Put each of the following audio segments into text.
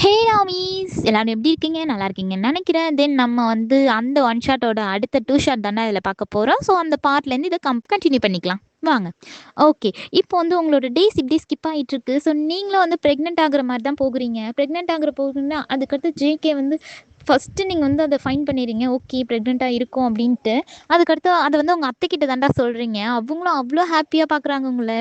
ஹே நாமீஸ்! எல்லாரும் எப்படி இருக்கீங்க? நல்லா இருக்கீங்கன்னு நெனைக்கிறேன். தென் நம்ம வந்து அந்த ஒன் ஷாட்டோட அடுத்த 2 ஷாட் தானே இதில பார்க்க போறோம். ஸோ அந்த பார்ட்லேருந்து இத கன்டின்யூ பண்ணிக்கலாம். வாங்க. ஓகே. இப்போ வந்து உங்களோட டேஸ் இப்படி ஸ்கிப் ஆயிட்டுருக்கு. ஸோ நீங்களும் வந்து பிரெக்னன்ட் ஆகுற மாரி தான் போகுறீங்க. பிரெக்னன்ட் ஆகுற போகுறீங்கன்னா, அதுக்கடுத்து ஜேகே வந்து ஃபர்ஸ்ட்டு நீங்க வந்து அத ஃபைண்ட் பண்ணிறீங்க. ஓகே பிரெக்னன்ட்டா இருக்கோம் அப்படின்ட்டு. அதுக்கடுத்து அத வந்து உங்க அத்தைக்கிட்ட தான்டா சொல்றீங்க. அவங்களும் அவ்ளோ ஹேப்பியா பார்க்குறாங்க உங்கள.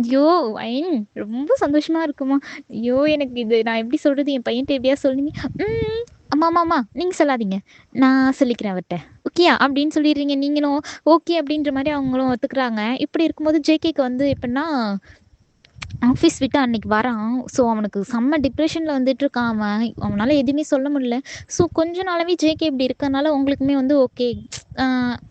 ஐயோ! வைன் ரொம்ப சந்தோஷமா இருக்குமா. ஐயோ! எனக்கு இது நான் எப்படி சொல்றது? என் பையன்ட்ட எப்படியாவது சொன்னீங்க. ம். அம்மா நீங்க சொல்லாதீங்க. நான் சொல்லிக்கிறேன் அவர்ட்ட. ஓகேயா? அப்படின்னு சொல்லிடுறீங்க நீங்களும். ஓகே அப்படின்ற மாரி அவங்களும் ஒத்துக்குறாங்க. இப்படி இருக்கும்போது ஜேகேக்கு வந்து எப்படின்னா ஆஃபீஸ் விட்டு அன்னைக்கு வரான். ஸோ, அவனுக்கு செம்ம டிப்ரஷன்ல வந்துட்டுருக்கான் அவன். அவனால எதுவுமே சொல்ல முடியல. ஸோ, கொஞ்ச நாளாவே ஜேகே இப்படி இருக்கறனால உங்களுக்குமே வந்து ஓகே. அ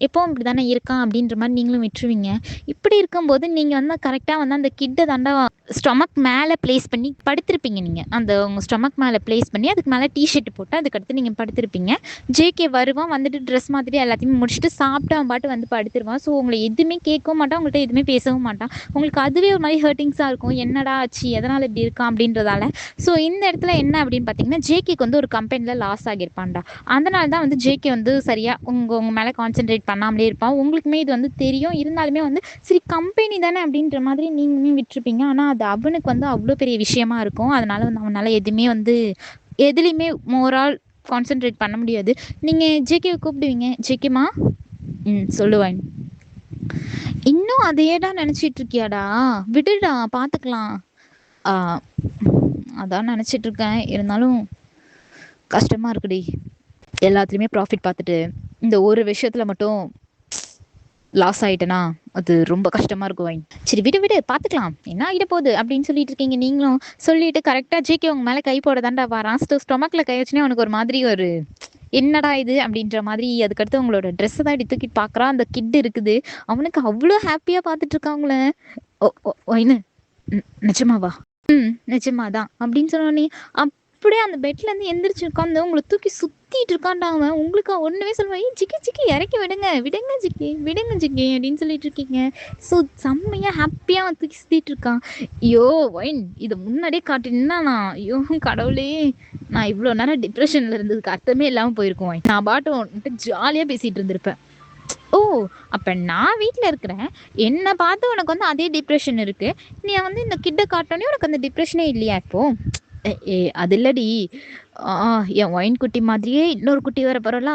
எப்பவும் இப்படி தானே இருக்கான் அப்படின்ற மாரி நீங்களும் விட்டுருவீங்க. இப்படி இருக்கும்போது நீங்க வந்து கரெக்ட்டா வந்து அந்த கிட்ட தாண்டா ஸ்டொமக் மேல பிளேஸ் பண்ணி படுத்திருப்பீங்க நீங்க. அந்த உங்க ஸ்டொமக் மேல பிளேஸ் பண்ணி அதுக்கு மேல டீ ஷர்ட் போட்டு அதுக்கடுத்து நீங்க படுத்திருப்பீங்க. ஜேகே வருவான். வந்துட்டு ட்ரெஸ் மாத்திட்டு எல்லாத்தையுமே முடிச்சுட்டு சாப்பிட்டு அவன் பாட்டு வந்து படுத்துருவான். ஸோ, உங்கள எதுவுமே கேட்கவும் மாட்டான். உங்கள்ட்ட எதுவுமே பேசவும் மாட்டான். உங்களுக்கு அதுவே ஒரு மாரி ஹர்ட்டிங்ஸா இருக்கும். என்னடா ஆச்சு? எதனால இப்படி இருக்கான்? அப்படின்றதால. ஸோ இந்த இடத்துல என்ன அப்படின்னு பார்த்தீங்கன்னா, ஜேகேக்கு வந்து ஒரு கம்பெனில லாஸ் ஆகியிருப்பான்டா. அதனால தான் வந்து ஜேகே வந்து சரியா உங்க உங்க மேல கான்சன்ட்ரேட் பண்ணாமலே இருப்பான். உங்களுக்குமே இது வந்து தெரியும். இருந்தாலுமே வந்து சரி கம்பெனி தானே அப்படின்ற மாதிரி நீங்களுமே விட்டுருப்பீங்க. ஆனா அது அவனுக்கு வந்து அவ்வளோ பெரிய விஷயமா இருக்கும். அதனால வந்து அவனால எதுவுமே வந்து எதுலயுமே மோரால் கான்சன்ட்ரேட் பண்ண முடியாது. நீங்க ஜேகேவ கூப்பிடுவீங்க. ஜேகேம்மா சொல்லுவேன். இன்னும் அதையேடா நினைச்சிட்டு இருக்கியாடா? விடுடா பார்த்துக்கலாம். ஆ, அதான் நினைச்சிட்டு இருக்கேன். இருந்தாலும் கஷ்டமா இருக்குடி. எல்லாத்துலயுமே ப்ராஃபிட் பார்த்துட்டு இந்த ஒரு விஷயத்துல மட்டும் லாஸ் ஆயிட்டேனா அது ரொம்ப கஷ்டமா இருக்கும் வைன். சரி விடு விடு பார்த்துக்கலாம். என்ன ஆகிட போகுது அப்படின்னு சொல்லிட்டு இருக்கீங்க நீங்களும். சொல்லிட்டு கரெக்டாக ஜேகே உங்க மேலே கை போட தாண்டா வரான். ஸ்டொமக்ல கை வச்சுனே அவனுக்கு ஒரு மாதிரி ஒரு என்னடா இது அப்படின்ற மாதிரி. அதுக்கடுத்து உங்களோட ட்ரெஸ்ஸை தான் எடுத்து தூக்கிட்டு பார்க்குறான். அந்த கிட் இருக்குது. அவனுக்கு அவ்வளோ ஹாப்பியாக பார்த்துட்டு இருக்காங்களே. ஓ ஓ ஒயினு நிஜமாவா? நிஜமாதான் அப்படின்னு சொன்னோடனே அப்படியே அந்த பெட்ல இருந்து எந்திரிச்சு உட்காந்து உங்களை தூக்கி சுத்திட்டு இருக்கான்டா அவன். உங்களுக்கு ஒண்ணுமே சொல்லுவான். ஏய் ஜிக்கி ஜிக்கி இறக்கி விடுங்க விடுங்க ஜிக்கி விடுங்க ஜிக்கி அப்படின்னு சொல்லிட்டு இருக்கீங்க. ஸோ செம்மையா ஹாப்பியா அவன் தூக்கி சுத்திட்டு இருக்கான். ஐயோ ஒயின் இதை முன்னாடியே காட்டினா நான் ஐயோ கடவுளே நான் இவ்வளோ நேரம் டிப்ரெஷன்ல இருந்ததுக்கு அர்த்தமே இல்லாம போயிருக்கோம் ஒயின். நான் பாட்டு வந்துட்டு ஜாலியா பேசிட்டு இருந்திருப்பேன். ஓ! அப்ப நான் வீட்ல இருக்கிறேன். என்ன பார்த்து உனக்கு வந்து அதே டிப்ரஷன் இருக்கு. நீ வந்து இந்த கிட்ட காட்டோனே உனக்கு அந்த டிப்ரஷனே இல்லையா இப்போ? அது இல்லடி. ஆ என் ஒயின் குட்டி மாதிரியே இன்னொரு குட்டி வேற பரவலா,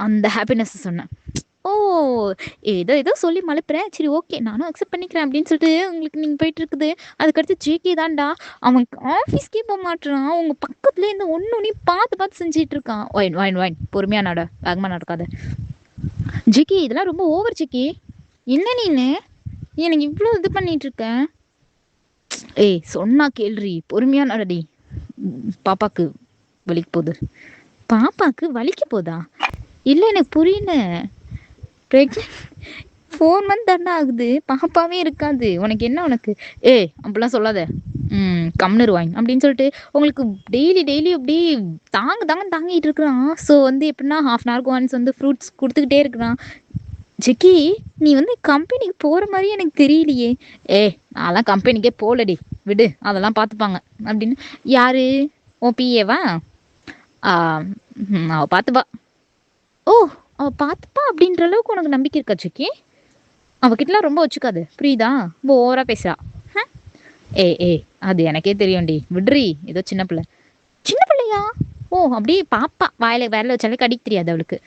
அந்த ஹாப்பினஸ் சொன்னேன். ஓ! ஏதோ ஏதோ சொல்லி மழுப்புறேன். சரி ஓகே நானும் அக்செப்ட் பண்ணிக்கிறேன் அப்படின்னு சொல்லிட்டு உங்களுக்கு நீங்க போயிட்டு இருக்குது. அதுக்கடுத்து ஜேகே தான்டா. அவன் ஆஃபீஸ்க்கே மாட்றான். உங்க பக்கத்துலயே இருந்து ஒண்ணையும் பார்த்து பார்த்து செஞ்சுட்டு இருக்கான். ஒயின் ஒயின் ஒயின் பொறுமையா நட. வேகமா நடக்காத. ஜிக்கி இதெல்லாம் ரொம்ப ஓவர் ஜிக்கி. என்ன நீனு எனக்கு இவ்வளோ இது பண்ணிட்டு இருக்க. ஏய் சொன்னா கேள்றி பொறுமையா நடடி. பாப்பாக்கு வலிக்க போகுது. பாப்பாக்கு வலிக்க போதா? இல்லை எனக்கு புரியல. ப்ரெக்னென்ட் 4 மந்த் தானே ஆகுது. பாப்பாவே இருக்காது. உனக்கு என்ன உனக்கு? ஏய் அப்படிலாம் சொல்லாத. கம்னருவாங்க அப்படின்னு சொல்லிட்டு உங்களுக்கு டெய்லி டெய்லி அப்படி தாங்கிட்டு இருக்கிறான். ஸோ வந்து எப்படின்னா ஹாஃப் அன் ஹவருக்கு ஒன்ஸ் வந்து ஃப்ரூட்ஸ் கொடுத்துக்கிட்டே இருக்கிறான். ஜெக்கி நீ வந்து கம்பெனிக்கு போகிற மாதிரி எனக்கு தெரியலையே. நான்லாம் கம்பெனிக்கே போகலடி விடு அதெல்லாம் பார்த்துப்பாங்க அப்படின்னு. யாரு உன் பிஏவா? அவள் பார்த்துப்பா. ஓ அவள் பார்த்துப்பா அப்படின்ற அளவுக்கு உனக்கு நம்பிக்கை இருக்கா ஜெக்கி? அவகிட்டலாம் ரொம்ப வச்சுக்காது புரியுதா? ரொம்ப ஓவராக பேசுறா. அது எனக்கே தெரியும்டி விட்ரி. ஏதோ சின்ன பிள்ளை. சின்ன பிள்ளையா? ஓ அப்படியே பாப்பா வாயில வேலை வச்சாலே கடிக்க தெரியாது அவளுக்கு.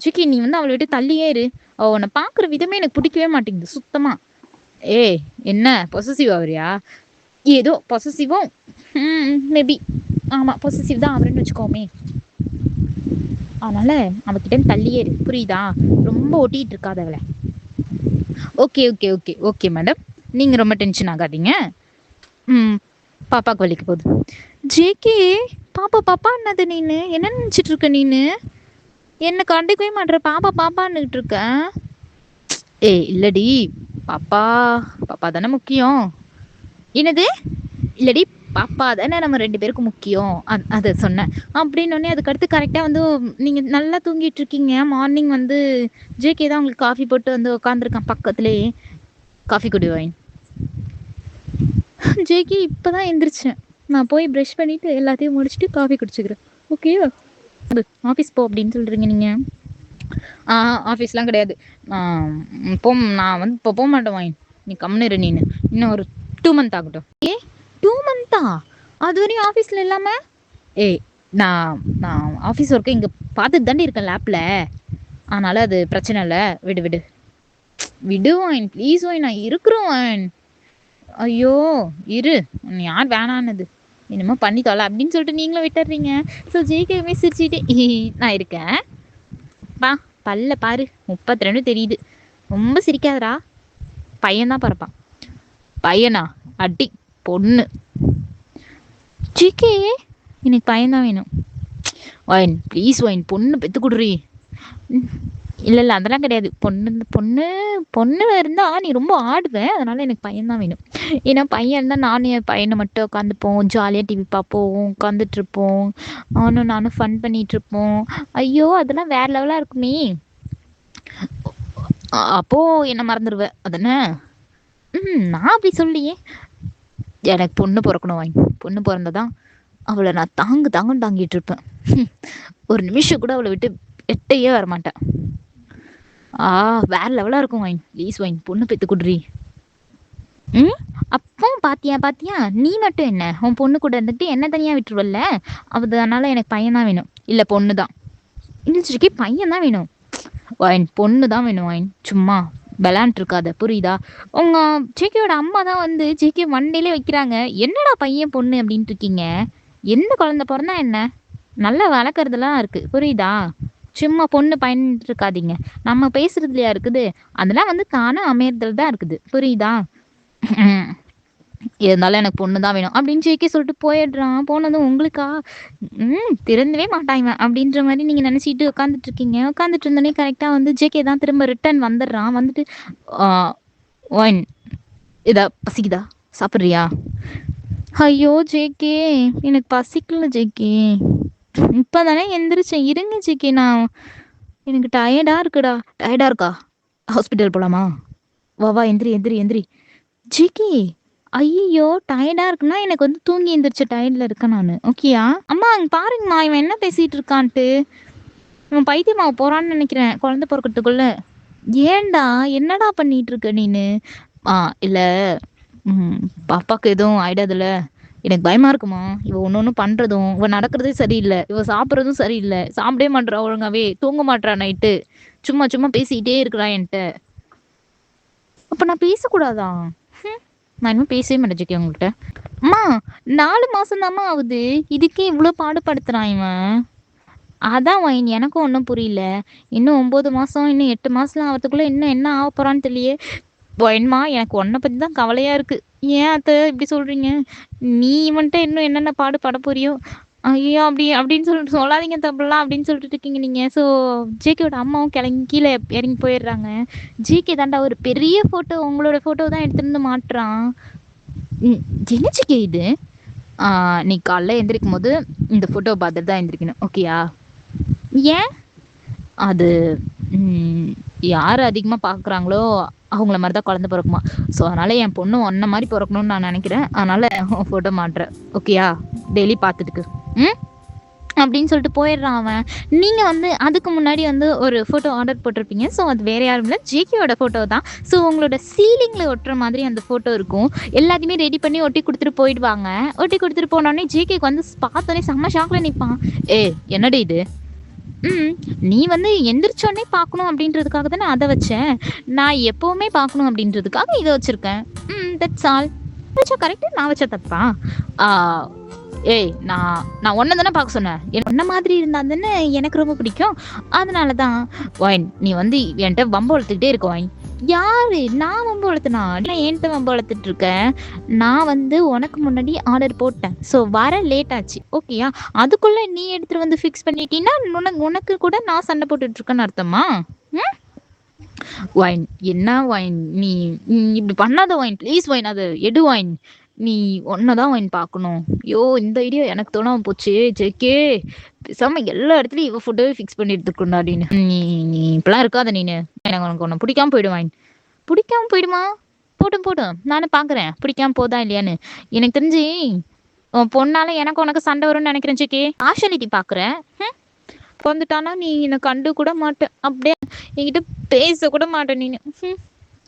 ஜிக்கி நீ வந்து அவளை விட்டு தள்ளியே இரு. அவ உன்னை பார்க்குற விதமே எனக்கு பிடிக்கவே மாட்டேங்குது சுத்தமா. என்ன பொசசிவ் ஆகுறியா? ஏதோ பொசசிவும் மேபி ஆமாம் பொசசிவ் தான் அவருன்னு வச்சுக்கோமே. அதனால அவகிட்ட தள்ளியே இரு புரியுதா? ரொம்ப ஒட்டிகிட்டு இருக்காத அவளை. Okay okay okay okay madam நீங்கள் ரொம்ப டென்ஷன் ஆகாதீங்க. பாப்பாவுக்கு வலிக்க போகுது. ஜேகே பாப்பா பாப்பா என்னது நீனு என்ன நினச்சிட்டு இருக்க நீனு? என்ன கண்டுக்கவே மாட்டேற. பாப்பா பாப்பான்னுட்டு இருக்க. இல்லடி பாப்பா பாப்பா தானே முக்கியம். என்னது? இல்லடி பாப்பா தானே நம்ம 2 பேருக்கும் முக்கியம். அதை சொன்னேன் அப்படின்னோடனே அதுக்கடுத்து கரெக்டாக வந்து நீங்கள் நல்லா தூங்கிட்டு இருக்கீங்க. மார்னிங் வந்து ஜேகே தான் உங்களுக்கு காஃபி போட்டு வந்து உட்காந்துருக்கான் பக்கத்துலேயே. காஃபி குடி வைன். ஜேகே இப்போ தான் எந்திரிச்சேன். நான் போய் ப்ரஷ் பண்ணிவிட்டு எல்லாத்தையும் முடிச்சுட்டு காஃபி குடிச்சிக்கிறேன். ஓகேவா? ஆஃபீஸ் போ அப்படின்னு சொல்கிறீங்க நீங்கள். ஆஃபீஸ்லாம் கிடையாது. நான் வந்து இப்போ போக மாட்டேன் வாங்கி. நீ கம்முன்னு நீனு. இன்னும் ஒரு 2 மந்த் ஆகட்டும். 2 மந்த்தா? அது வரையும் ஆஃபீஸில் இல்லாமல்? ஏய், நான் நான் ஆஃபீஸ் ஒர்க்கை இங்கே பார்த்துட்டு தாண்டி இருக்கேன் லேப்பில். அதனால் அது பிரச்சனை இல்லை. விடு விடு விடு வாயின், ப்ளீஸ் வாயின், நான் இருக்கிறோம் வாயின். ஐயோ இரு, நீ யார் வேணான்னது, என்னமோ பண்ணி தொலை அப்படின்னு சொல்லிட்டு நீங்களும் விட்டுறீங்க. ஸோ ஜேகேவுமே சிரிச்சுட்டு நான் இருக்கேன் பா, பல்ல பாரு 32 தெரியுது. ரொம்ப சிரிக்காதடா. பையன்தான் பிறப்பான். பையனா? அடி பொண்ணு. ஜிகே எனக்கு பையன்தான் வேணும். ஒயின் ப்ளீஸ் ஒயின், பொண்ணு பெற்று கொடுறி. இல்லை இல்லை அதெல்லாம் கிடையாது. பொண்ணு இருந்தால் நீ ரொம்ப ஆடுவேன், அதனால் எனக்கு பையன்தான் வேணும். ஏன்னா பையன் தான், நானும் என் பையனை மட்டும் உட்காந்துப்போம், ஜாலியாக டிவி பார்ப்போம், உட்காந்துட்ருப்போம், நானும் ஃபன் பண்ணிகிட்ருப்போம். ஐயோ அதெல்லாம் வேறு லெவலாக இருக்குமே. அப்போது என்ன மறந்துடுவேன் அதானே? நான் அப்படி சொல்லியே. எனக்கு பொண்ணு பிறக்கணும் வாங்கி. பொண்ணு பிறந்ததான் அவளை நான் தாங்குன்னு தாங்கிட்டு இருப்பேன். ஒரு நிமிஷம் கூட அவளை விட்டு எட்டையே வரமாட்டேன். வேற லெவலாக இருக்கும் வாயின். ப்ளீஸ் வாயின், பொண்ணு பெற்று கொடுறி. அப்போ பாத்தியா நீ மட்டும் என்ன உன் பொண்ணு கூட இருந்துட்டு என்ன தனியாக விட்டுருவல்ல. அதனால எனக்கு பையன் தான் வேணும். இல்லை பொண்ணு தான். இன்னும் பையன் தான் வேணும் வாயின். பொண்ணு தான் வேணும் வாயின். சும்மா விளாண்டுட்டு இருக்காத, புரியுதா? உங்க ஜேகேயோட அம்மா தான் வந்து ஜேகே மண்டையிலே வைக்கிறாங்க. என்னடா பையன் பொண்ணு அப்படின்ட்டு இருக்கீங்க. எந்த குழந்தை பிறந்தா என்ன, நல்லா வளர்க்குறதுலாம் இருக்கு, புரியுதா? சும்மா பொண்ணு பயன்ட்டு இருக்காதீங்க. நம்ம பேசுறதுலையா இருக்குது, அதெல்லாம் வந்து தானே அமையறதுல தான் இருக்குது, புரியுதா? இருந்தாலும் எனக்கு பொண்ணு தான் வேணும் அப்படின்னு ஜேகே சொல்லிட்டு போயிடுறான். போனதும் உங்களுக்கா திறந்தவே மாட்டாங்க அப்படின்ற மாதிரி நீங்கள் நினச்சிட்டு உட்காந்துட்டு இருக்கீங்க. உட்காந்துட்டு இருந்தோடனே கரெக்டாக வந்து ஜேகே தான் திரும்ப ரிட்டர்ன் வந்துடுறான். வந்துட்டு ஒயின் இதா பசிக்குதா, சாப்பிட்றியா? ஐயோ ஜேகே எனக்கு பசிக்கல ஜேகே, இப்போ தானே எந்திரிச்சேன். இருங்க ஜேகே, நான் எனக்கு டயர்டாக இருக்குடா. டயர்டாக இருக்கா? ஹாஸ்பிட்டல் போகலாமா? வா எந்திரி. ஜேகே ஐயோ டயர்டாக இருக்குன்னா எனக்கு வந்து தூங்கி எந்திரிச்ச டயர்டில் இருக்கேன் நான். ஓகேயா? அம்மா அங்கே பாருங்கம்மா, இவன் என்ன பேசிகிட்டு இருக்கான்ட்டு. இவன் பைத்தியமாக போகிறான்னு நினைக்கிறேன் குழந்தை பிறக்கிறதுக்குள்ள. ஏன்டா என்னடா பண்ணிட்டு இருக்க நீனு? இல்லை பாப்பாவுக்கு எதுவும் ஆயிடாதுல்ல, எனக்கு பயமா இருக்குமா. இவ ஒன்று பண்ணுறதும், இவ நடக்கிறதே சரியில்லை, இவ சாப்பிட்றதும் சரியில்லை, சாப்பிடவே மாட்றா ஒழுங்காவே, தூங்க மாட்றா நைட்டு, சும்மா பேசிக்கிட்டே இருக்கிறா என்கிட்ட. அப்போ நான் பேசக்கூடாதா? நான் இன்னும் பேசவே மாட்டேன் உங்கள்கிட்ட. அம்மா 4 மாதம் தாம்மா ஆகுது, இதுக்கே இவ்வளோ பாடுபடுத்துறான் இவன். அதான் வைன், எனக்கும் ஒன்றும் புரியல. இன்னும் 9 மாதம், இன்னும் 8 மாதம்லாம் ஆகிறதுக்குள்ளே இன்னும் என்ன ஆக போகிறான்னு தெரியலையே. வைன்மா எனக்கு உன்னை பற்றி தான் கவலையாக இருக்குது. ஏன் அத்தை இப்படி சொல்கிறீங்க? நீ இவன்ட்ட இன்னும் என்னென்ன பாடுபட போறியோ. ஐயோ அப்படின்னு சொல்லிட்டு சொல்லாதீங்க தப்பெல்லாம் அப்படின்னு சொல்லிட்டு இருக்கீங்க நீங்கள். ஸோ ஜேகேயோட அம்மாவும் கிளம்பி கீழே இறங்கி போயிடுறாங்க. ஜேகே தாண்டா ஒரு பெரிய ஃபோட்டோ, உங்களோட ஃபோட்டோ தான் எடுத்துருந்து மாட்டுறான். என்ன ஜேகே இது? நீ காலைல எந்திரிக்கும் போது இந்த ஃபோட்டோவை பார்த்துட்டு தான் எந்திரிக்கணும், ஓகேயா? ஏன்? அது யார் அதிகமாக பார்க்குறாங்களோ அவங்கள மாதிரி தான் குழந்தை பிறக்குமா. ஸோ அதனால் என் பொண்ணு ஒன்றை மாதிரி பிறக்கணும்னு நான் நினைக்கிறேன். அதனால் ஃபோட்டோ மாட்டுறேன், ஓகேயா? டெய்லி பார்த்துட்டுக்கு அப்படின்னு சொல்லிட்டு போயிடுறான் அவன். நீங்கள் வந்து அதுக்கு முன்னாடி வந்து ஒரு ஃபோட்டோ ஆர்டர் போட்டிருப்பீங்க. ஸோ அது வேறு யாரும் இல்லை, ஜேகேயோட ஃபோட்டோ தான். ஸோ உங்களோட சீலிங்கில் ஒட்டுற மாதிரி அந்த ஃபோட்டோ இருக்கும். எல்லாத்தையுமே ரெடி பண்ணி ஒட்டி கொடுத்துட்டு போயிடுவாங்க. ஒட்டி கொடுத்துட்டு போனோடனே ஜேகேக்கு வந்து பார்த்தோன்னே செம்ம ஷாக்கில் நிற்பான். என்னடி இது? நீ வந்து எந்திரிச்சோடனே பார்க்கணும் அப்படின்றதுக்காக தானே அதை வச்சேன். நான் எப்போவுமே பார்க்கணும் அப்படின்றதுக்காக இதை வச்சுருக்கேன். That's all. வச்சா கரெக்டாக, நான் வச்சா தப்பா? நான் ஒன்றை தானே பார்க்க சொன்னேன். ஒன்றை மாதிரி இருந்தால் தானே எனக்கு ரொம்ப பிடிக்கும். அதனால தான். ஒயின் நீ வந்து என்கிட்ட வம்பு வளர்த்துக்கிட்டே இருக்க. ஒயின் யாரு? நான் வம்பு வளர்த்துனா? நான் என்கிட்ட வம்பு வளர்த்துட்டு இருக்கேன். நான் வந்து உனக்கு முன்னாடி ஆர்டர் போட்டேன். ஸோ வர லேட் ஆச்சு, ஓகேயா? அதுக்குள்ளே நீ எடுத்துகிட்டு வந்து ஃபிக்ஸ் பண்ணிட்டீங்கன்னா உனக்கு கூட நான் சண்டை போட்டுட்ருக்கேன்னு அர்த்தமா? ஒயின் என்ன ஒயின், நீ இப்படி பண்ணாத ஒயின், ப்ளீஸ் ஒயின், அதை எடு ஒயின். நீ ஒன்னதான் ஒயின் பார்க்கணும். ஐயோ இந்த ஐடியா எனக்கு தோணாமல் போச்சு ஜேகே. பேசாமல் எல்லா இடத்துலையும் இவ ஃபோட்டோவே ஃபிக்ஸ் பண்ணி எடுத்துக்கொண்டா அப்படின்னு. நீ இப்பெல்லாம் இருக்காத நீனு. எனக்கு உனக்கு ஒன்று பிடிக்காம போயிடுவான். பிடிக்காம போயிடுமா? போட்டும் நானும் பார்க்குறேன் பிடிக்காம போதா இல்லையான்னு. எனக்கு தெரிஞ்சு உன் பொண்ணால எனக்கு உனக்கு சண்டை வரும்னு நினைக்கிறேன் சிக்கி. ஆஷாலிட்டி பாக்குறேன். வந்துட்டானா நீ என்னை கண்டு கூட மாட்டேன். அப்படியே என்கிட்ட பேச கூட மாட்டேன் நீனு.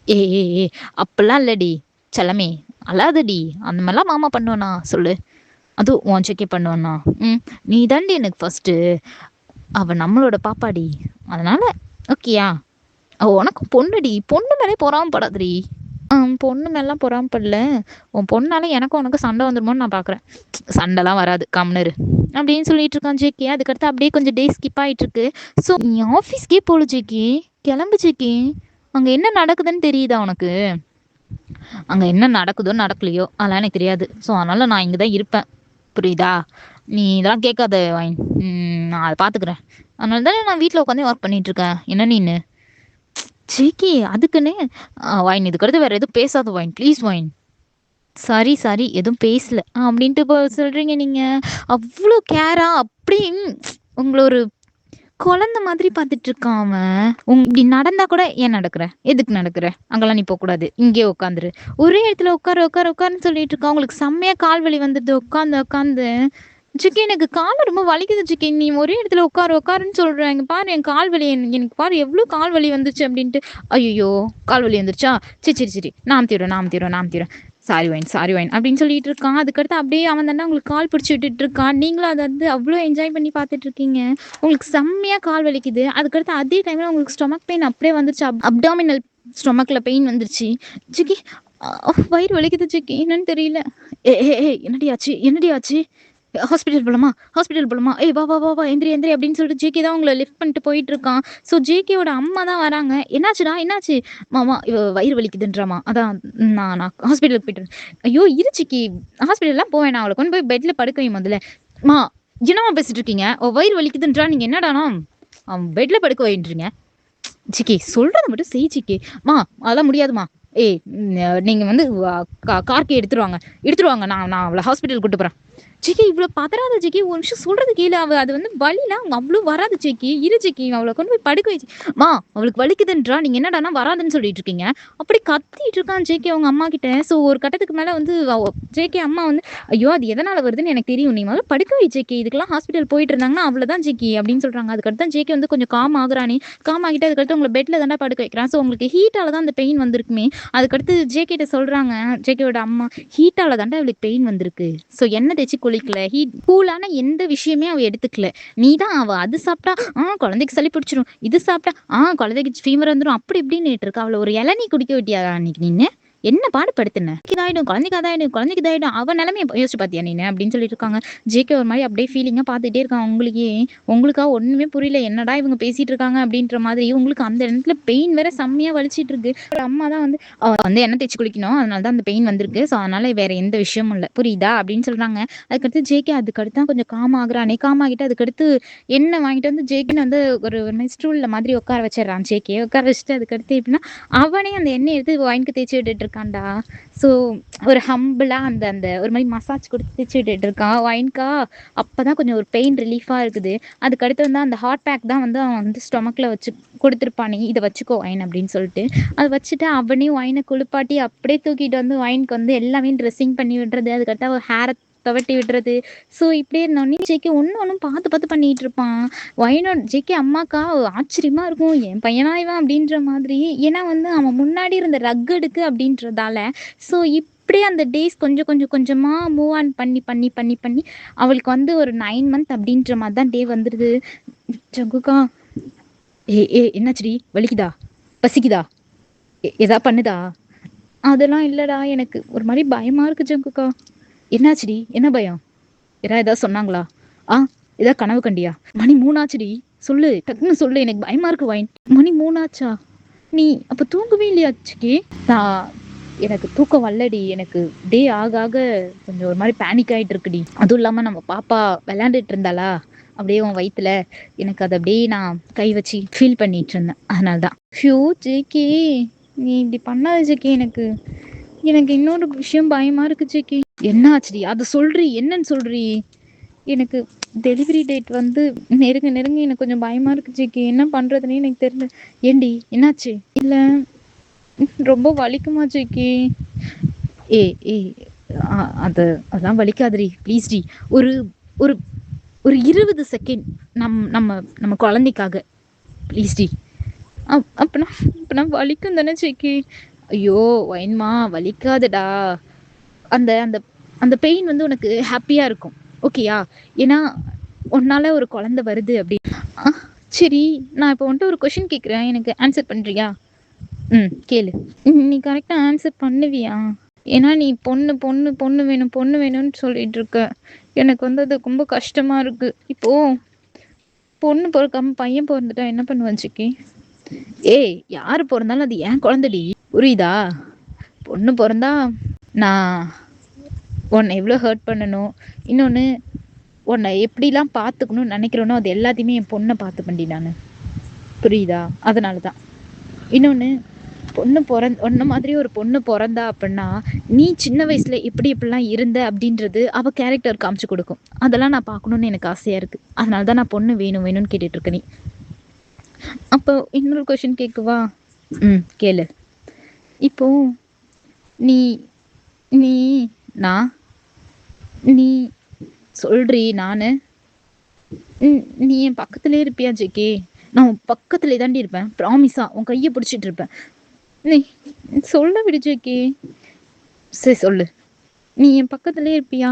ஏ ஏ ஏ அப்பெல்லாம் இல்லடி செல்லமே, அழாதடி. அந்த மாதிரிலாம் மாமா பண்ணுவானா சொல்லு? அதுவும் உன் செக்கே பண்ணுவானா? நீ தாண்டி எனக்கு ஃபர்ஸ்ட்டு. அவ நம்மளோட பாப்பாடி. அதனால ஓகேயா? அவ உனக்கு பொண்ணுடி. பொண்ணு மேலே பொறாமப்படாதடி. பொண்ணு மேலாம் பொறாமப்படல. உன் பொண்ணால எனக்கும் உனக்கு சண்டை வந்துருமோன்னு நான் பார்க்குறேன். சண்டைலாம் வராது கம்னரு அப்படின்னு சொல்லிட்டு இருக்கான் ஜேகே. அதுக்கடுத்து அப்படியே கொஞ்சம் டே ஸ்கிப் ஆகிட்டு இருக்கு. ஸோ நீ ஆஃபீஸ்க்கே போகல ஜேகே. கிளம்பு ஜேகே. அங்கே என்ன நடக்குதுன்னு தெரியுதா உனக்கு? அங்கே என்ன நடக்குதோ நடக்கலையோ அதெல்லாம் எனக்கு தெரியாது. ஸோ அதனால நான் இங்கே தான் இருப்பேன். புரியுதா? நீ இதெல்லாம் கேட்காத வாயின். நான் அதை பார்த்துக்கிறேன். அதனால தானே நான் வீட்டில் உட்காந்து ஒர்க் பண்ணிட்டு இருக்கேன். என்ன நீனு ஜேகே அதுக்குன்னு வாயின் இதுக்கடுத்து வேற எதுவும் பேசாத வாயின், ப்ளீஸ் வாயின். சரி சரி எதுவும் பேசல அப்படின்ட்டு இப்போ சொல்றீங்க நீங்க. அவ்வளோ கேரா அப்படி உங்களை ஒரு குழந்தை மாதிரி பார்த்துட்டு இருக்கான் அவன். இப்படி நடந்தா கூட ஏன் நடக்கிற? எதுக்கு நடக்கிற? அங்கெல்லாம் நீ போகக்கூடாது, இங்கே உட்காந்துரு. ஒரே இடத்துல உட்காரு உட்காரு உட்காருன்னு சொல்லிட்டு இருக்கான். உங்களுக்கு செம்மையா கால் வலி வந்துடுது உட்காந்து உட்காந்து. ஜிக்கி எனக்கு கால் ரொம்ப வலிக்குது ஜிக்கி. நீ ஒரே இடத்துல உட்காரு உட்காருன்னு சொல்றேன். இங்க பாரு என் கால் வலி, எனக்கு பாரு எவ்வளோ கால் வலி வந்துச்சு அப்படின்ட்டு. ஐயோ கால் வலி வந்துருச்சா? சரி சரி சரி நான் அமுத்திடுறேன். சாரி வைன் அப்படின்னு சொல்லிட்டு இருக்கான். அதுக்கடுத்து அப்படியே அவன் தானே உங்களுக்கு கால் பிடிச்சி விட்டுட்டு இருக்கான். நீங்களும் அதை வந்து அவ்வளோ என்ஜாய் பண்ணி பார்த்துட்டு இருக்கீங்க. உங்களுக்கு செம்மையா கால் வலிக்குது. அதுக்கடுத்து அதே டைம்ல உங்களுக்கு ஸ்டொமக் பெயின் அப்படியே வந்துருச்சு. அப்டாமினல் ஸ்டொமக்ல பெயின் வந்துருச்சு. ஜிக்கி வயிறு வலிக்குது ஜிக்கி. என்னன்னு தெரியல. ஏ என்னடி ஆச்சு? ஹாஸ்பிட்டல் போலாமா? ஏய் வா எந்திரி அப்படின்னு சொல்லிட்டு ஜேகே தான் உங்களை லிஃப்ட் பண்ணிட்டு போயிட்டு இருக்கான். ஸோ ஜேகேவோட அம்மா தான் வராங்க. என்னாச்சு மாமா? இவ வயிறு வலிக்குதுன்றாமா. அதான் நான் ஹாஸ்பிட்டலுக்கு போயிட்டு. ஐயோ இரு ஜிக்கி, ஹாஸ்பிட்டல்லாம் போவேன். நான் அவளை கொண்டு போய் பெட்ல படுக்க முதல்ல. மா என்னமா பேசிட்டு இருக்கீங்க? வயிறு வலிக்குதுன்றா. நீங்க என்னடானா அவன் பெட்ல படுக்க வைன்றீங்க? ஜிக்கி சொல்றத மட்டும் செய் ஜிக்கி. அதெல்லாம் முடியாதுமா. ஏய் நீங்க வந்து கார்க்கே எடுத்துருவாங்க. நான் அவளை ஹாஸ்பிட்டல் கூட்டு போறேன். ஜிக்கி இவ்வளோ பதறாத ஜிக்கி. ஒரு நிமிஷம் சொல்றது கேளு. அது வந்து வலிலாம் அவ்வளோ வராது ஜிக்கி. இரு ஜிக்கி அவளை கொண்டு போய் படுக்க வச்சு. அவளுக்கு வலிக்குதுன்றா. நீங்க என்னடானா வராதுன்னு சொல்லிட்டு இருக்கீங்க. அப்படி கத்திட்டு இருக்கான் ஜேகே அவங்க அம்மா கிட்ட. ஸோ ஒரு கட்டத்துக்கு மேல வந்து ஜேகே அம்மா வந்து ஐயோ அது எதனால வருதுன்னு எனக்கு தெரியும். நீ முதல்ல படுக்க வை ஜேகே. இதுக்கெல்லாம் ஹாஸ்பிட்டல் போயிட்டு இருந்தாங்கன்னா அவ்வளோதான் ஜிக்கி அப்படின்னு சொல்றாங்க. அதுக்கடுத்து தான் ஜேகே வந்து கொஞ்சம் காம் ஆகுறானே. காம் ஆகிட்டு அதுக்கடுத்து உங்களை பெட்ல தானே படுக்க வைக்கிறான். ஸோ உங்களுக்கு ஹீட்டால தான் அந்த பெயின் வந்திருக்குமே. அதுக்கடுத்து ஜேகேட்ட சொல்றாங்க, ஜேகேவோட அம்மா ஹீட்டால தாண்டா அவளுக்கு பெயின் வந்திருக்கு. ஸோ எண்ணெய் தேய்ச்சி குளிக்கல, ஹீட் கூலான எந்த விஷயமே அவ எடுத்துக்கல. நீ தான் அவ அது சாப்பிட்டா குழந்தைக்கு சளி பிடிச்சிரும், இது சாப்பிட்டா குழந்தைக்கு ஃபீவர் வந்துடும் அப்படி இப்படின்னு இருக்கா. அவளை ஒரு இளநீ குடிக்க விட்டியா அன்னைக்கு நீன்னு? என்ன பாடுபடுத்தின? குழந்தைக்கு இதாயிடும் அவன் நிலைமையை யோசிச்சு பாத்தியா நீனு அப்படின்னு சொல்லிட்டு இருக்காங்க. ஜேகே ஒரு மாதிரி அப்படியே ஃபீலிங்கா பார்த்துட்டே இருக்கான். உங்களுக்கா ஒண்ணுமே புரியல, என்னடா இவங்க பேசிட்டு இருக்காங்க அப்படின்ற மாதிரி. உங்களுக்கு அந்த இடத்துல பெயின் வேற செம்மையா வலிச்சிட்டு இருக்கு. அம்மா தான் வந்து வந்து எண்ணெய் தேய்ச்சி குளிக்கணும், அதனாலதான் அந்த பெயின் வந்திருக்கு. ஸோ அதனால வேற எந்த விஷயமும் இல்லை, புரியுதா அப்படின்னு சொல்றாங்க. அதுக்கடுத்து ஜேகே அதுக்கடுத்து கொஞ்சம் காம் ஆகுறானே. காம் ஆகிட்டு அதுக்கடுத்து எண்ணெய் வாங்கிட்டு வந்து ஜேகேன்னு வந்து ஒரு ஸ்டூல்ல மாதிரி உட்கார வச்சிடறான். ஜேகே உட்கார வச்சுட்டு அதுக்கடுத்து எப்படின்னா அவனே அந்த எண்ணெய் எடுத்து வாங்கிட்டு தேய்ச்சி விட்டுட்டு இருக்கான்டா. ஸோ ஒரு ஹம்பிளா அந்த அந்த ஒரு மாதிரி மசாஜ் கொடுத்து தேய்ச்சி விட்டுட்டு இருக்கான் வைன்கா. அப்பதான் கொஞ்சம் ஒரு பெயின் ரிலீஃபா இருக்குது. அதுக்கடுத்து வந்து அந்த ஹாட் பேக் தான் வந்து அவன் வந்து ஸ்டொமக்ல வச்சு கொடுத்துருப்பானே, இதை வச்சுக்கோ வைன் அப்படின்னு சொல்லிட்டு அதை வச்சுட்டு அவனே வைனை குளிப்பாட்டி அப்படியே தூக்கிட்டு வந்து வைனுக்கு வந்து எல்லாமே ட்ரெஸ்ஸிங் பண்ணி விடுறது. அதுக்கடுத்து அவன் ஹேரை துவட்டி விடுறது. ஸோ இப்படியே இருந்தோடனே ஜேகே ஒன்றும் பார்த்து பண்ணிட்டு இருப்பான். வைனோட ஜேகே அம்மாக்கா ஆச்சரியமா இருக்கும், என் பையனா இவன் அப்படின்ற மாதிரி. ஏன்னா வந்து அவன் முன்னாடி இருந்த ரக்கடுக்கு அப்படின்றதால. ஸோ இப்படியே அந்த டேஸ் கொஞ்சமா மூவ் ஆன் பண்ணி அவளுக்கு வந்து ஒரு 9 மந்த் அப்படின்ற மாதிரி தான் டே வந்துடுது. ஜங்குக்கா என்னாச்சுடி? வலிக்குதா? பசிக்குதா? எதா பண்ணுதா? அதெல்லாம் இல்லடா, எனக்கு ஒரு மாதிரி பயமா இருக்கு ஜங்குக்கா. என்னாச்சுடி? என்ன பயம்? ஏதாவது சொன்னாங்களா? ஏதாவது கனவு கண்டியா? மணி 3 ஆச்சுடி. சொல்லு, டக்குன்னு சொல்லு, எனக்கு பயமா இருக்கு வைன். மணி 3 ஆச்சா? நீ அப்ப தூங்கவே இல்லையா சிக்கி? எனக்கு தூக்கம் வரலடி. எனக்கு டே ஆக ஆக கொஞ்சம் ஒரு மாதிரி பேனிக் ஆயிட்டு இருக்குடி. அதுவும் இல்லாம நம்ம பாப்பா விளையாண்டுட்டு இருந்தாளா அப்படியே உன் வயித்துல, எனக்கு அதை அப்படியே நான் கை வச்சு ஃபீல் பண்ணிட்டு இருந்தேன். அதனாலதான். ஷூ ஜேகே நீ இப்படி பண்ணாத ஜேகே. எனக்கு இன்னொரு விஷயம் பயமா இருக்கு ஜேகே. என்ன ஆச்சுடி? அதை சொல்றி, என்னன்னு சொல்றி? எனக்கு டெலிவரி டேட் வந்து நெருங்க எனக்கு கொஞ்சம் பயமா இருக்கு ஜேகே. என்ன பண்றதுன்னு எனக்கு தெரியல. ஏண்டி என்னாச்சு? இல்ல ரொம்ப வலிக்குமா ஜேகே? ஏய் அதெல்லாம் வலிக்காதுடி ப்ளீஸ் டி. ஒரு ஒரு ஒரு 20 செகண்ட் நம்ம நம்ம குழந்தைக்காக ப்ளீஸ் டி. அப்பனா வலிக்கும் தானே ஜேகே? ஐயோ வைன்மா வலிக்காதுடா. அந்த அந்த அந்த பெயின் வந்து உனக்கு ஹாப்பியா இருக்கும், ஓகேயா? ஏன்னா உன்னால ஒரு குழந்தை வருது அப்படி. சரி, நான் இப்போ வந்துட்டு ஒரு கொஷின் கேட்குறேன், எனக்கு ஆன்சர் பண்ணுறியா? கேளு. நீ கரெக்டாக ஆன்சர் பண்ணுவியா? ஏன்னா நீ பொண்ணு பொண்ணு பொண்ணு வேணும் பொண்ணு வேணும்னு சொல்லிட்டு இருக்க. எனக்கு வந்து அது ரொம்ப கஷ்டமா இருக்கு. இப்போ பொண்ணு பிறக்காம பையன் பிறந்துட்டா என்ன பண்ணுவேன் சிக்கி? ஏய், யாரு பிறந்தாலும் அது ஏன் குழந்தைடி, புரியுதா? பொண்ணு பிறந்தா நான் உன்னை எவ்வளோ ஹர்ட் பண்ணணும், இன்னொன்று உன்னை எப்படிலாம் பார்த்துக்கணும்னு நினைக்கிறேனோ அது எல்லாத்தையுமே என் பொண்ணை பார்த்துப்பண்டி நான், புரியுதா? அதனால தான். இன்னொன்று, ஒன்ன மாதிரி ஒரு பொண்ணு பிறந்தா அப்படின்னா நீ சின்ன வயசுல இப்படிலாம் இருந்த அப்படின்றது அவ கேரக்டர் காமிச்சு கொடுக்கும். அதெல்லாம் நான் பார்க்கணும்னு எனக்கு ஆசையா இருக்கு. அதனால தான் நான் பொண்ணு வேணும் வேணும்னு கேட்டுட்டு இருக்க. நீ அப்போ இன்னொரு கொஸ்டின் கேட்கவா? கேளு. இப்போ நீ நீ நான் நீ சொல்றி நானு நீ என் பக்கத்துலேயே இருப்பியா ஜேகே? நான் உன் பக்கத்துலேயே தாண்டி இருப்பேன், ப்ராமிஸா. உன் கையை பிடிச்சிட்டு இருப்பேன். நீ சொல்ல விடு ஜேகே. சரி சொல்லு, நீ என் பக்கத்துலேயே இருப்பியா?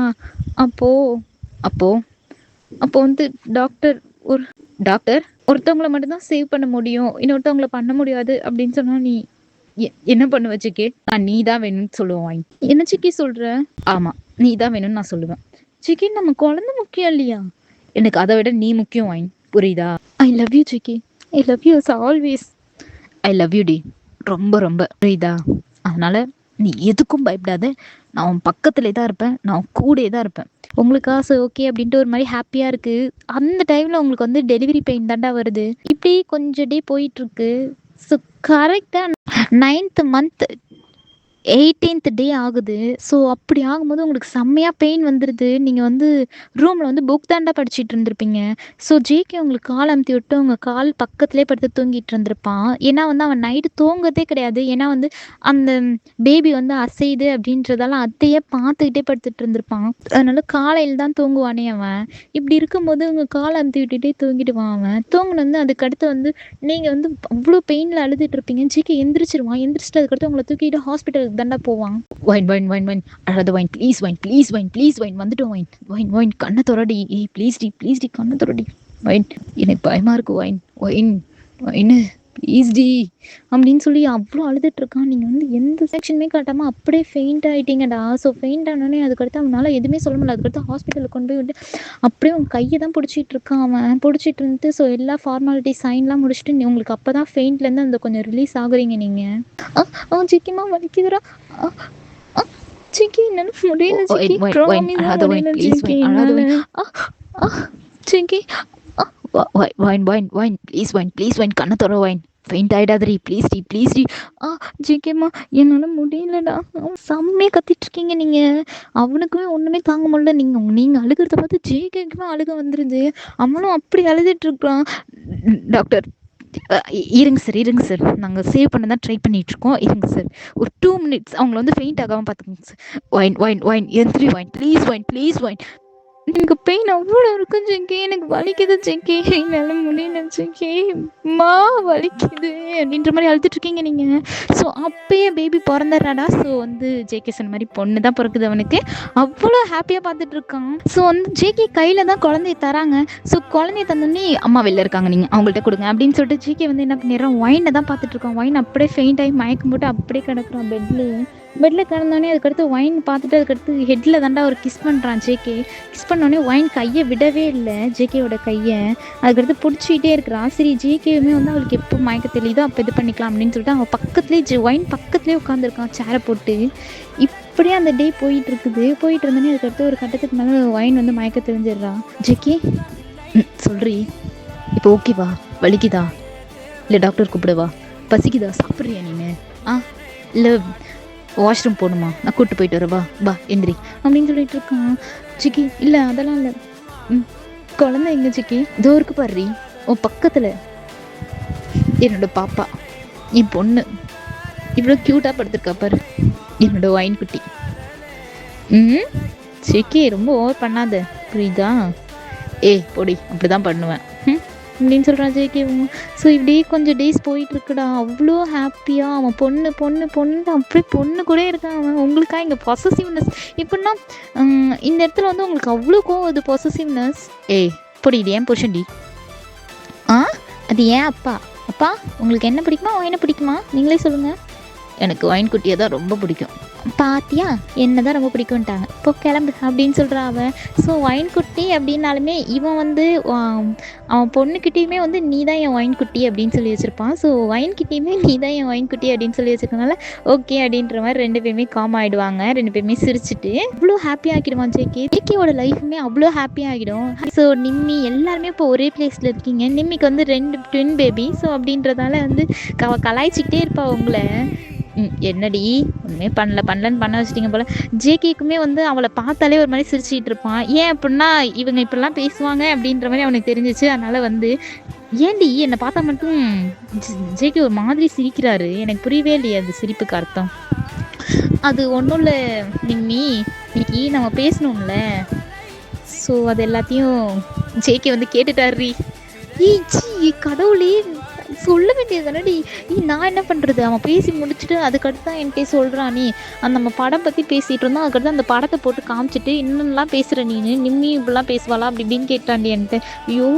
அப்போ அப்போ அப்போ வந்து டாக்டர் ஒருத்தவங்களை மட்டும்தான் சேவ் பண்ண முடியும், இன்னொருத்தவங்களை பண்ண முடியாது அப்படின்னு சொன்னா நீ என்ன பண்ணுவ ஜேகே? நான் நீ தான் வேணும்னு சொல்லுவேன். என்ன ஜேகே சொல்ற? ஆமா, நீ தான் வேணும்னு நான் சொல்லுவேன். ஜேகே, நம்ம குழந்தை முக்கியம் இல்லையா? எனக்கு அதை விட நீ முக்கியம் வாயின், புரியுதா? I love you JK. I love you always. I love you டி, ரொம்ப ரொம்ப, புரியுதா? அதனால நீ எதுக்கும் பயப்படாத. நான் உன் பக்கத்துலேயே தான் இருப்பேன், நான் கூடயே தான் இருப்பேன். உங்களுக்கு ஆசை ஓகே அப்படின்ட்டு ஒரு மாதிரி ஹாப்பியாக இருக்குது. அந்த டைமில் உங்களுக்கு வந்து டெலிவரி பெயின் தாண்டா வருது. இப்படி கொஞ்சம் டே போயிட்டுருக்கு. ஸோ கரெக்டாக 9th மந்த் 18th டே ஆகுது. ஸோ அப்படி ஆகும்போது உங்களுக்கு செம்மையாக பெயின் வந்துடுது. நீங்கள் வந்து ரூமில் வந்து புக் தாண்டா படிச்சுட்டு இருந்திருப்பீங்க. ஸோ ஜேகே உங்களுக்கு கால் அமுத்தி விட்டு உங்கள் கால் பக்கத்துலேயே படுத்து தூங்கிட்டு இருந்திருப்பான். ஏன்னா வந்து அவன் நைட்டு தூங்குறதே கிடையாது. ஏன்னா வந்து அந்த பேபி வந்து அசையுது அப்படின்றதால அத்தையே பார்த்துக்கிட்டே படுத்துட்டு இருந்திருப்பான். அதனால காலையில் தான் தூங்குவானே அவன். இப்படி இருக்கும்போது உங்கள் கால் அமுத்தி விட்டுட்டே தூங்கிடுவான் அவன். தூங்கினு அதுக்கடுத்து வந்து நீங்கள் வந்து அவ்வளோ பெயினில் அழுதுட்டு இருப்பீங்க. ஜேகே எந்திரிச்சிருவான். எந்திரிச்சிட்டு அதுக்கடுத்து உங்களை தூக்கிட்டு ஹாஸ்பிட்டல் தண்டா போவான். வைன் அழாத வைன், ப்ளீஸ் வைன் வந்துட்டோம் வைன் கண்ணை தொடடி. ஏய் ப்ளீஸ் டி கண்ணை தொடடி வைன், எனக்கு பயமா இருக்கு வைன் ப்ளீஸ் டி அப்படின்னு சொல்லி அவ்வளோ அழுதுட்டு இருக்கான். நீங்கள் வந்து எந்த செக்ஷனுமே காட்டாமல் அப்படியே ஃபெயிண்ட் ஆகிட்டீங்கடா. ஸோ ஃபெயிண்ட் ஆனோடனே அதுக்கடுத்து அவனால் எதுவுமே சொல்ல முடியல. அதுக்கடுத்து ஹாஸ்பிட்டலுக்கு கொண்டு போய் விட்டு அப்படியே உங்கள் கையை தான் பிடிச்சிட்டு இருக்கான் அவன். பிடிச்சிட்டு இருந்துட்டு ஸோ எல்லா ஃபார்மாலிட்டி சைன்லாம் முடிச்சுட்டு உங்களுக்கு அப்போ தான் ஃபெயிண்ட்லேருந்து அந்த கொஞ்சம் ரிலீஸ் ஆகுறீங்க நீங்கள். ஜிக்கிமா வலிக்குதுரா. ஜிக்கி என்னால முடியல ஜிக்கி, ப்ராமிஸா முடியல ஜிக்கி என்னால. ஜிக்கி ப்ளீஸ் வைன் கண்ணை தர வைன், ஃபெயிண்ட் ஆகிடாதரி ப்ளீஸ் டி. ஜிகேம்மா என்னால் முடியலடா. செம்மையாக கத்திட்டு இருக்கீங்க நீங்கள். அவனுக்குமே ஒன்றுமே தாங்க முடியல. நீங்கள் அழுகிறத பார்த்து ஜேகேக்குமே அழுக வந்துடுது. அவனும் அப்படி அழுதுட்ருக்கான். டாக்டர் இருங்க சார், நாங்கள் சேவ் பண்ண தான் ட்ரை பண்ணிகிட்ருக்கோம். இருங்க சார், ஒரு 2 minutes அவங்கள வந்து ஃபெயிண்ட் ஆகாமல் பார்த்துக்கோங்க சார். வைன் எந்திரி வைன், ப்ளீஸ் வைன். எனக்கு பெயின் அவ்வளோ இருக்கும் ஜிக்கி, எனக்கு வலிக்குது ஜிக்கி, என்னால் முடியல ஜிக்கி, வலிக்குது அப்படின்ற மாதிரி அழுதுட்டு இருக்கீங்க நீங்கள். ஸோ அப்பயே பேபி பிறந்துடுறாடா. ஸோ வந்து ஜேகே சொன்ன மாதிரி பொண்ணு தான் பிறக்குது அவனுக்கு. அவ்வளோ ஹாப்பியாக பார்த்துட்டு இருக்கான். ஸோ வந்து ஜேகே கையில் தான் குழந்தைய தராங்க. ஸோ குழந்தைய தந்தோடனே அம்மா வெளில இருக்காங்க, நீங்கள் அவங்கள்ட்ட கொடுங்க அப்படின்னு சொல்லிட்டு ஜேகே வந்து என்ன பண்ணிடுறான், ஒயினை தான் பார்த்துட்டு இருக்கான். ஒயின் அப்படியே ஃபெயிண்ட் ஆகி மயக்கம் போட்டு அப்படியே கிடக்குறான் பெட்டில் கிடந்தோடனே. அதுக்கடுத்து ஒயின் பார்த்துட்டு அதுக்கடுத்து ஹெட்டில் தாண்டா ஒரு கிஸ் பண்ணுறான் ஜேகே. கிஸ் பண்ணோடனே ஒயின் கையை விடவே இல்லை, ஜேகேவோட கையை. அதுக்கடுத்து பிடிச்சிக்கிட்டே இருக்கிறான். சரி ஜேகேவுமே வந்து அவளுக்கு எப்போ மயக்க தெரியுதோ அப்போ இது பண்ணிக்கலாம் அப்படின்னு சொல்லிட்டு அவன் பக்கத்துலேயே ஒயின் பக்கத்துலேயே உட்காந்துருக்கான் சேரை போட்டு. இப்படியே அந்த டே போயிட்டு இருந்தோடனே அதுக்கடுத்து ஒரு கட்டத்துக்கு மேலே ஒயின் வந்து மயக்க தெரிஞ்சிடுறான். ஜேகே சொல்றி, இப்போ ஓகேவா? வலிக்குதா? இல்லை டாக்டர் கூப்பிடுவா? பசிக்குதா? சாப்பிட்றியா நீங்கள்? இல்லை வாஷ்ரூம் போகணுமா? நான் கூப்பிட்டு போயிட்டு வரவா? பா எந்திரி அப்படின்னு சொல்லிட்டு இருக்கான். சிக்கி இல்லை அதெல்லாம் இல்லை. குழந்தை எங்க சிக்கி? இதோ இருக்கு பாரு உன் பக்கத்தில், என்னோட பாப்பா, என் பொண்ணு இவ்வளோ க்யூட்டாக படுத்துருக்கா பாரு, என்னோட ஒயின் குட்டி. ம் ஜேகே ரொம்ப ஓவர் பண்ணாத, புரியுதா? ஏய் பொடி, அப்படிதான் பண்ணுவேன் அப்படின்னு சொல்கிறான் ஜேகே. ஸோ இப்படியே கொஞ்சம் டேஸ் போயிட்டுருக்குடா. அவ்வளோ ஹாப்பியாக அவன் பொண்ணு பொண்ணு பொண்ணு அப்படியே பொண்ணு கூட இருக்கான் அவன். உங்களுக்கா இங்கே பொசசிவ்னஸ் எப்படின்னா இந்த இடத்துல வந்து உங்களுக்கு அவ்வளோ கோவம் அது பொசசிவ்னஸ். ஏய் பொடி, இது ஏன் புருஷன்டி? ஆ அது ஏன் அப்பா? அப்பா உங்களுக்கு என்ன பிடிக்குமா அவன் என்ன பிடிக்குமா நீங்களே சொல்லுங்கள். எனக்கு ஒயின் குட்டியை தான் ரொம்ப பிடிக்கும். பாத்தியா என்ன தான் ரொம்ப பிடிக்கும்ட்டாங்க. இப்போ கிளம்பு அப்படின்னு சொல்கிறா அவன். ஸோ ஒயின் குட்டி அப்படின்னாலுமே இவன் வந்து அவன் பொண்ணுக்கிட்டேயுமே வந்து நீ தான் என் ஒயின் குட்டி அப்படின்னு சொல்லி வச்சுருப்பான். ஸோ ஒயின்கிட்டேயுமே நீ தான் என் ஒயின் குட்டி அப்படின்னு சொல்லி வச்சுருக்கனால ஓகே அப்படின்ற மாதிரி ரெண்டு பேருமே காம் ஆகிடுவாங்க. ரெண்டு பேருமே சிரிச்சுட்டு அவ்வளோ ஹாப்பியாக ஆக்கிடுவான் ஜேகே. ஜேகேவோட லைஃபுமே அவ்வளோ ஹாப்பியாக ஆகிடும். ஸோ நிம்மி எல்லாருமே இப்போ ஒரே பிளேஸில் இருக்கீங்க. நிம்மிக்கு வந்து 2 ட்வின் பேபி. ஸோ அப்படின்றதால வந்து கலாய்ச்சிக்கிட்டே இருப்பா உங்களை. என்னடி ஒன்றுமே பண்ணலன்னு பண்ண வச்சிட்டிங்க போல். ஜேகேக்குமே வந்து அவளை பார்த்தாலே ஒரு மாதிரி சிரிச்சுக்கிட்டு இருப்பான். ஏன் அப்படின்னா இவங்க இப்படிலாம் பேசுவாங்க அப்படின்ற மாதிரி அவனுக்கு தெரிஞ்சிச்சு. அதனால் வந்து ஏன்டி என்னை பார்த்தா மட்டும் ஜேகே ஒரு மாதிரி சிரிக்கிறாரு, எனக்கு புரியவே இல்லையே அந்த சிரிப்புக்கு அர்த்தம். அது ஒன்றும் இல்லை நிம்மி, இன்னைக்கு நம்ம பேசணும்ல, ஸோ அது எல்லாத்தையும் ஜேகே வந்து கேட்டுட்டாரு. ஏய் கடவுளே, சொல்ல வேண்டியது தானடி. நான் என்ன பண்ணுறது? அவன் பேசி முடிச்சுட்டு அதுக்கடுத்து தான் என்கிட்ட சொல்கிறான். நீ அந்த நம்ம படம் பற்றி பேசிகிட்டு இருந்தோம். அதுக்கடுத்து அந்த படத்தை போட்டு காமிச்சிட்டு இன்னும்லாம் பேசுகிற நிம்மி இப்படிலாம் பேசுவாளா அப்படி இப்படின்னு கேட்டாண்டி என்கிட்ட. ஐயோ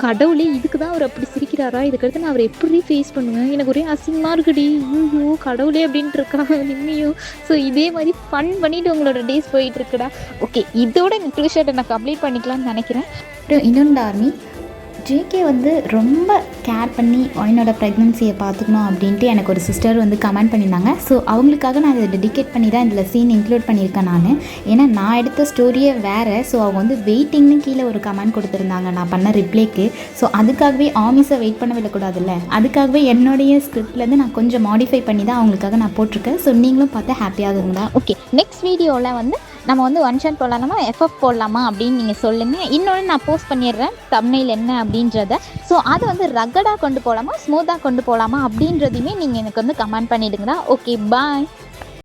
கடவுளே, இதுக்கு தான் அவர் அப்படி சிரிக்கிறாரா? இதுக்கடுத்து நான் அவரை எப்படி ஃபேஸ் பண்ணுவேன்? எனக்கு ஒரே அசிங்கமாக இருக்குடி. ஐயோ கடவுளே அப்படின்ட்டு இருக்காங்க நிம்மியும். ஸோ இதே மாதிரி ஃபன் பண்ணிவிட்டு உங்களோட டேஸ் போயிட்டுருக்குடா. ஓகே, இதோட இந்த ட்யூஷர்ட்டை நான் கம்ப்ளீட் பண்ணிக்கலாம்னு நினைக்கிறேன். இன்னொன்று ஆர்மி, ஜேகே வந்து ரொம்ப கேர் பண்ணி ஒயினோட ப்ரெக்னன்சியை பார்த்துக்கணும் அப்படின்ட்டு எனக்கு ஒரு சிஸ்டர் வந்து கமெண்ட் பண்ணியிருந்தாங்க. ஸோ அவங்களுக்காக நான் இதை டெடிகேட் பண்ணி தான் இதில் சீன் இன்க்ளூட் பண்ணியிருக்கேன் நான். ஏன்னா நான் எடுத்த ஸ்டோரியே வேறு. ஸோ அவங்க வந்து வெயிட்டிங்னு கீழே ஒரு கமெண்ட் கொடுத்துருந்தாங்க நான் பண்ண ரிப்ளைக்கு. ஸோ அதுக்காகவே ஆமிஸை வெயிட் பண்ண விடக்கூடாதுல்ல, அதுக்காகவே என்னுடைய ஸ்கிரிப்ட்லேருந்து நான் கொஞ்சம் மாடிஃபை பண்ணி தான் அவங்களுக்காக நான் போட்டிருக்கேன். ஸோ நீங்களும் பார்த்து ஹாப்பியாகுங்களா? ஓகே, நெக்ஸ்ட் வீடியோவில் வந்து நம்ம வந்து ஒன் ஷாட் போடலாமா எஃப்எஃப் போடலாமா அப்படின்னு நீங்கள் சொல்லுங்கள். இன்னொன்று நான் போஸ்ட் பண்ணிடுறேன் தம்ப்நெயில் என்ன அப்படின்றத. ஸோ அதை வந்து ரக்கடாக கொண்டு போகலாமா ஸ்மூத்தாக கொண்டு போகலாமா அப்படின்றதையுமே நீங்கள் எனக்கு வந்து கமெண்ட் பண்ணிவிடுங்களா. Okay bye.